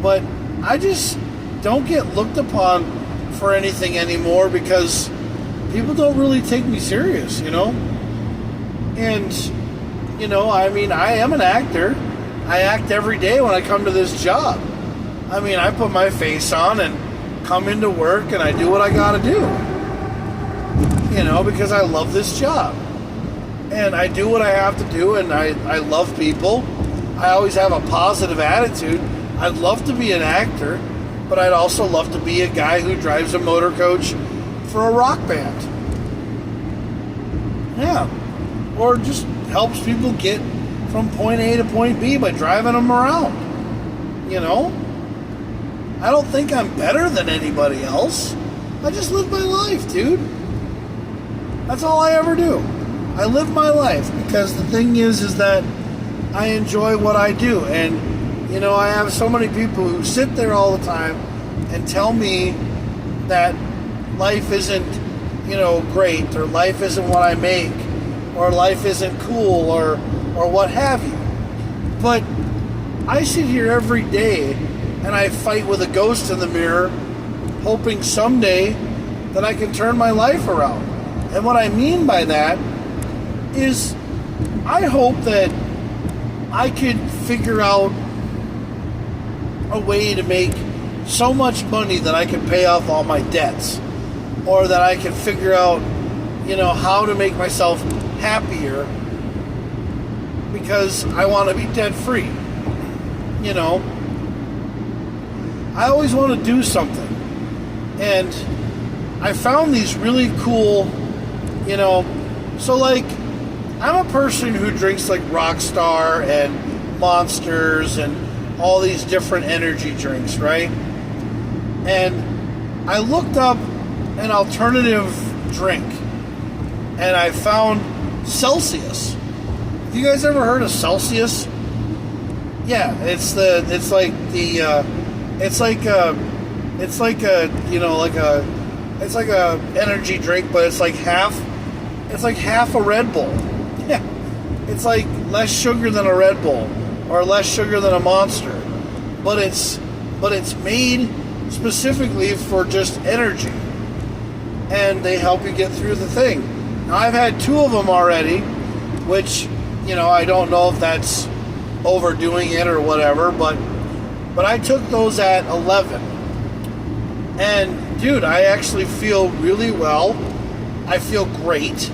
[SPEAKER 1] But I just don't get looked upon for anything anymore because people don't really take me serious, you know? And, you know, I mean, I am an actor. I act every day when I come to this job. I mean, I put my face on and come into work and I do what I gotta do. You know, because I love this job. And I do what I have to do, and I love people. I always have a positive attitude. I'd love to be an actor, but I'd also love to be a guy who drives a motor coach for a rock band. Yeah. Or just helps people get from point A to point B by driving them around. You know? I don't think I'm better than anybody else. I just live my life, dude. That's all I ever do. I live my life because the thing is that I enjoy what I do. And, you know, I have so many people who sit there all the time and tell me that life isn't, you know, great, or life isn't what I make, or life isn't cool, or what have you. But I sit here every day and I fight with a ghost in the mirror, hoping someday that I can turn my life around. And what I mean by that is I hope that I could figure out a way to make so much money that I can pay off all my debts, or that I can figure out, you know, how to make myself happier, because I want to be debt free. You know, I always want to do something, and I found these really cool, you know, so like, I'm a person who drinks like Rockstar and Monsters and all these different energy drinks, right? And I looked up an alternative drink, and I found Celsius. Have you guys ever heard of Celsius? Yeah, it's like a energy drink, but it's like half a Red Bull. Yeah, it's like less sugar than a Red Bull, or less sugar than a Monster, but it's made specifically for just energy, and they help you get through the thing. Now, I've had 2 of them already, which, you know, I don't know if that's overdoing it or whatever, but I took those at 11, and dude, I actually feel really well. I feel great.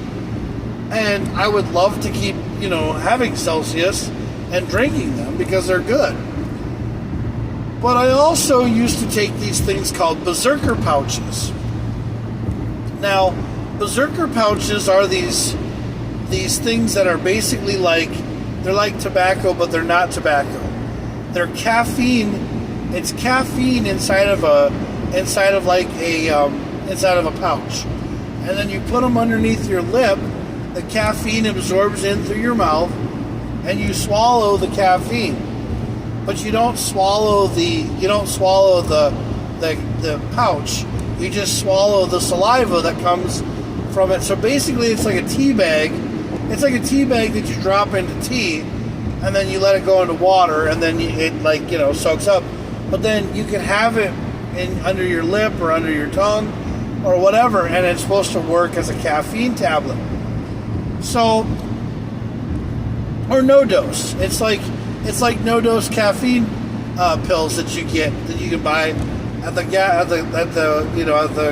[SPEAKER 1] And I would love to keep, you know, having Celsius and drinking them because they're good. But I also used to take these things called Berserker pouches. Now, Berserker pouches are these things that are basically like, they're like tobacco, but they're not tobacco. They're caffeine. It's caffeine inside of a pouch, and then you put them underneath your lip. The caffeine absorbs in through your mouth, and you swallow the caffeine. But you don't swallow the pouch. You just swallow the saliva that comes from it. So basically, it's like a tea bag. It's like a tea bag that you drop into tea, and then you let it go into water, and then it soaks up. But then you can have it under your lip or under your tongue or whatever, and it's supposed to work as a caffeine tablet. So, or no dose. It's like no dose caffeine pills that you can buy at the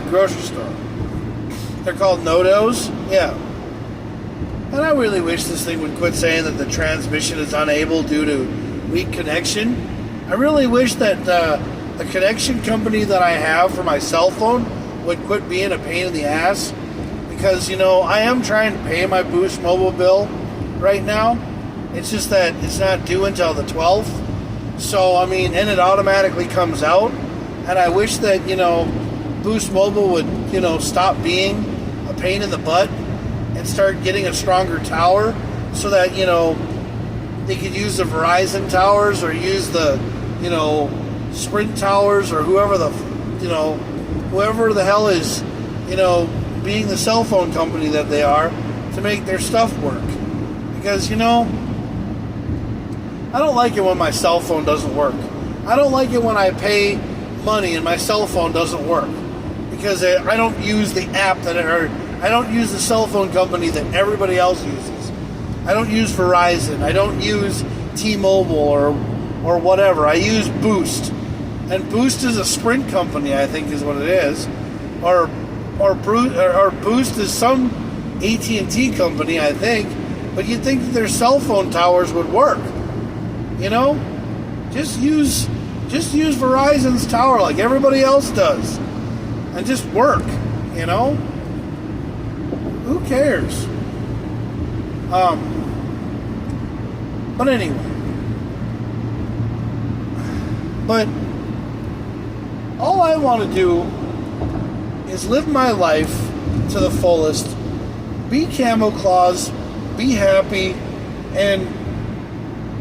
[SPEAKER 1] grocery store. They're called no dose. Yeah. And I really wish this thing would quit saying that the transmission is unable due to weak connection. I really wish that the connection company that I have for my cell phone would quit being a pain in the ass. Because, you know, I am trying to pay my Boost Mobile bill right now. It's just that it's not due until the 12th. So, I mean, and it automatically comes out. And I wish that, you know, Boost Mobile would, you know, stop being a pain in the butt and start getting a stronger tower so that, you know, they could use the Verizon towers or use the, you know, Sprint towers or whoever the hell is, you know, being the cell phone company that they are, to make their stuff work. Because, you know, I don't like it when my cell phone doesn't work. I don't like it when I pay money and my cell phone doesn't work because I don't use the app I don't use the cell phone company that everybody else uses. I don't use Verizon. I don't use T-Mobile or whatever. I use Boost. And Boost is a Sprint company, I think is what it is. Or Boost is some AT&T company, I think. But you'd think that their cell phone towers would work. You know? Just use Verizon's tower like everybody else does. And just work, you know? Who cares? But anyway. But all I want to do is live my life to the fullest, be Camo Claus, be happy, and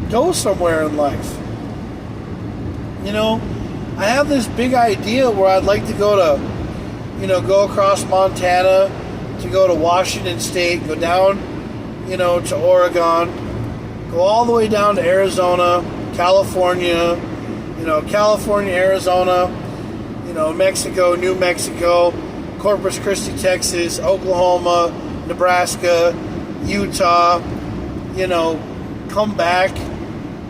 [SPEAKER 1] go somewhere in life. You know, I have this big idea where I'd like to go across Montana, to go to Washington State, go down, to Oregon, go all the way down to Arizona, California, Arizona, Mexico, New Mexico, Corpus Christi, Texas, Oklahoma, Nebraska, Utah, come back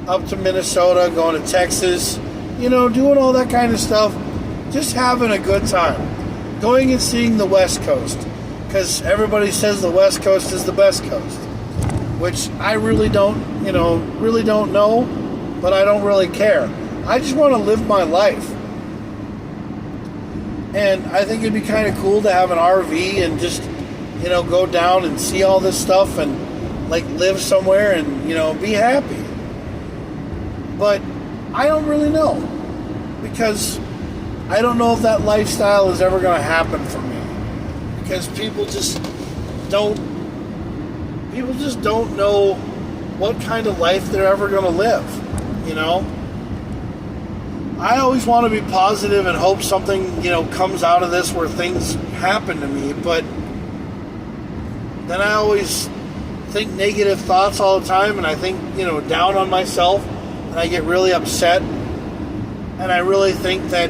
[SPEAKER 1] up to Minnesota, going to Texas, doing all that kind of stuff, just having a good time. Going and seeing the West Coast, because everybody says the West Coast is the best coast, which I really don't know, but I don't really care. I just want to live my life. And I think it'd be kind of cool to have an RV and just, go down and see all this stuff and, live somewhere and, be happy. But I don't really know. Because I don't know if that lifestyle is ever going to happen for me. Because people just don't know what kind of life they're ever going to live, I always want to be positive and hope something, comes out of this where things happen to me, but then I always think negative thoughts all the time, and I think, down on myself, and I get really upset, and I really think that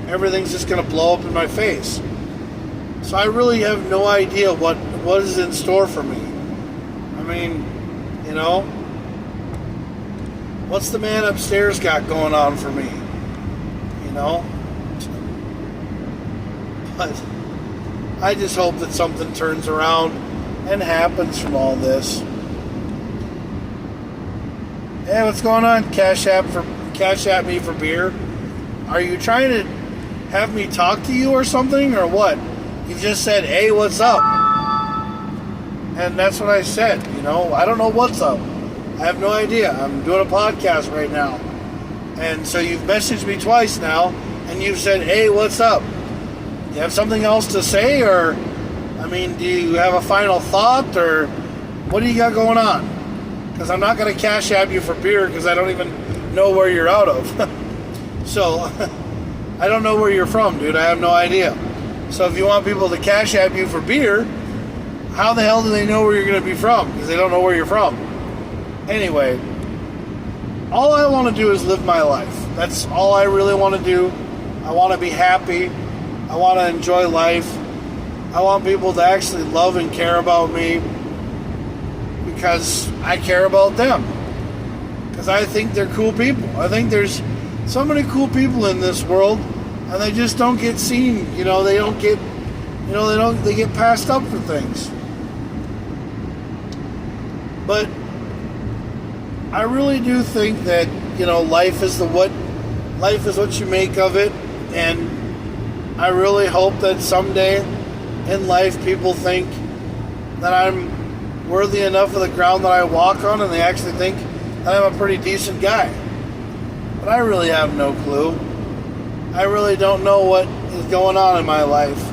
[SPEAKER 1] everything's just going to blow up in my face. So I really have no idea what is in store for me. I mean, what's the man upstairs got going on for me? But I just hope that something turns around and happens from all this. Hey, what's going on? Cash App me for beer. Are you trying to have me talk to you or something, or what? You just said, hey, what's up? And that's what I said, I don't know what's up. I have no idea. I'm doing a podcast right now. And so you've messaged me twice now, and you've said, hey, what's up? Do you have something else to say, or, do you have a final thought, or what do you got going on? Because I'm not going to Cash App you for beer, because I don't even know where you're out of. So, I don't know where you're from, dude. I have no idea. So if you want people to Cash App you for beer, how the hell do they know where you're going to be from? Because they don't know where you're from. Anyway, all I want to do is live my life. That's all I really want to do. I want to be happy. I want to enjoy life. I want people to actually love and care about me because I care about them. Because I think they're cool people. I think there's so many cool people in this world, and they just don't get seen. They don't get, they get passed up for things. But I really do think that, life is what you make of it, and I really hope that someday in life people think that I'm worthy enough of the ground that I walk on, and they actually think that I'm a pretty decent guy. But I really have no clue. I really don't know what is going on in my life.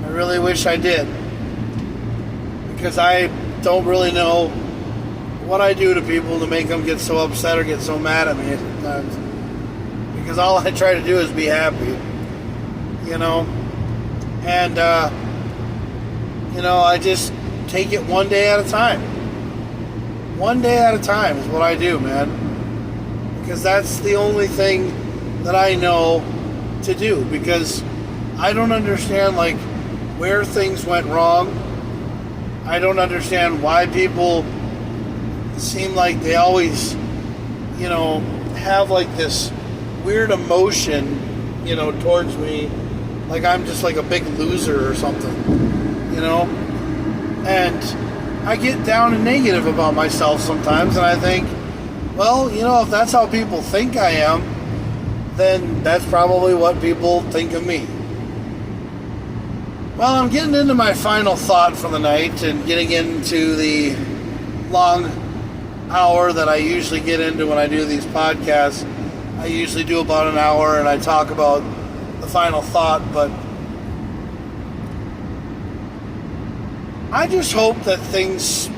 [SPEAKER 1] I really wish I did. Because I don't really know what I do to people to make them get so upset or get so mad at me sometimes. Because all I try to do is be happy. And, I just take it one day at a time. One day at a time is what I do, man. Because that's the only thing that I know to do, because I don't understand like where things went wrong. I don't understand why people seem like they always, have like this weird emotion, towards me, like I'm just like a big loser or something, and I get down and negative about myself sometimes, and I think, well, if that's how people think I am, then that's probably what people think of me. Well, I'm getting into my final thought for the night and getting into the long hour that I usually get into when I do these podcasts. I usually do about an hour and I talk about the final thought, but I just hope that things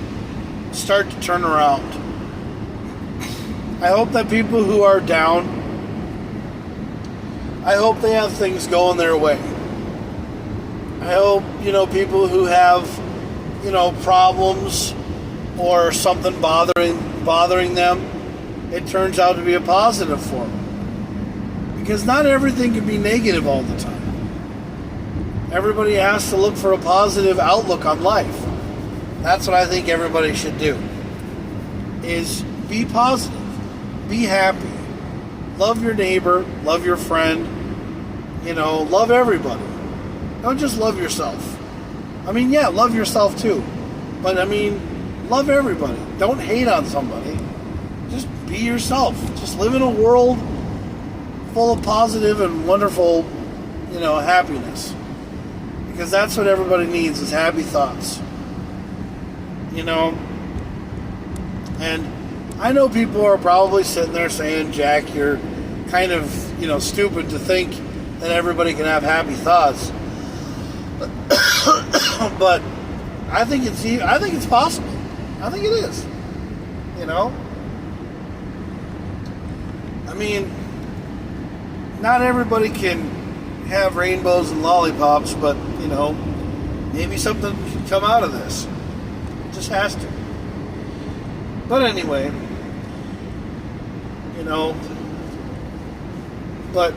[SPEAKER 1] start to turn around. I hope that people who are down, I hope they have things going their way. I hope, people who have, problems or something bothering them, it turns out to be a positive for them. Because not everything can be negative all the time. Everybody has to look for a positive outlook on life. That's what I think everybody should do. Is be positive. Be happy. Love your neighbor. Love your friend. Love everybody. Don't just love yourself. Love yourself too. But love everybody. Don't hate on somebody. Just be yourself. Just live in a world full of positive and wonderful, happiness. Because that's what everybody needs, is happy thoughts. And I know people are probably sitting there saying, Jack, you're kind of, stupid to think that everybody can have happy thoughts. But I think it's possible. I think it is. Not everybody can have rainbows and lollipops, but maybe something can come out of this. It just has to. But anyway, but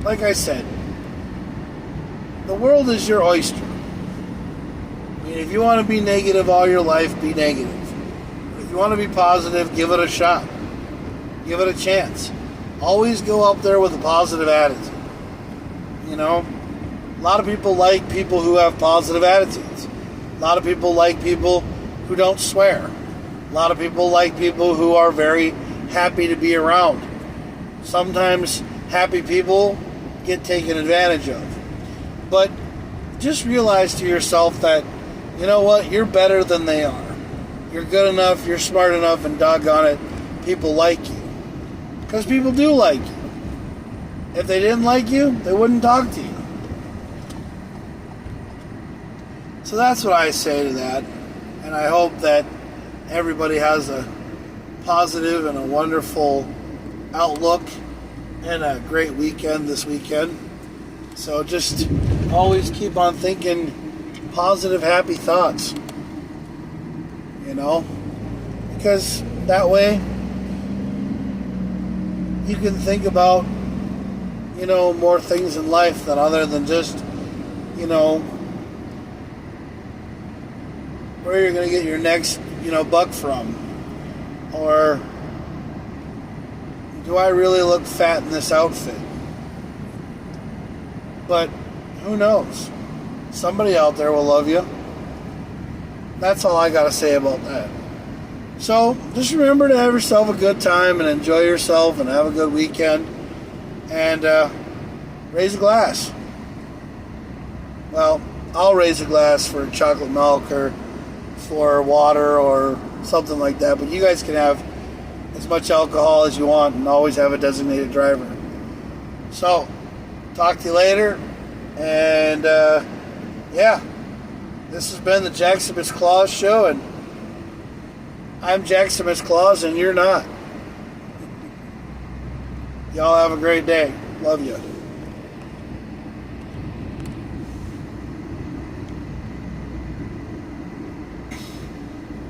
[SPEAKER 1] like I said, the world is your oyster. If you want to be negative all your life, be negative. If you want to be positive, give it a shot. Give it a chance. Always go up there with a positive attitude. A lot of people like people who have positive attitudes. A lot of people like people who don't swear. A lot of people like people who are very happy to be around. Sometimes happy people get taken advantage of. But just realize to yourself that, you're better than they are. You're good enough, you're smart enough, and doggone it, people like you. Because people do like you. If they didn't like you, they wouldn't talk to you. So that's what I say to that. And I hope that everybody has a positive and a wonderful outlook and a great weekend this weekend. So just always keep on thinking positive, happy thoughts. Because that way you can think about, more things in life than other than just, where you're going to get your next, buck from. Or do I really look fat in this outfit? But who knows? Somebody out there will love you. That's all I got to say about that. So just remember to have yourself a good time and enjoy yourself and have a good weekend. And raise a glass. Well, I'll raise a glass for chocolate milk or for water or something like that. But you guys can have as much alcohol as you want and always have a designated driver. So, talk to you later. And this has been the Jackson's Claus Show, and I'm Jackson's Claus, and you're not. Y'all have a great day. Love you.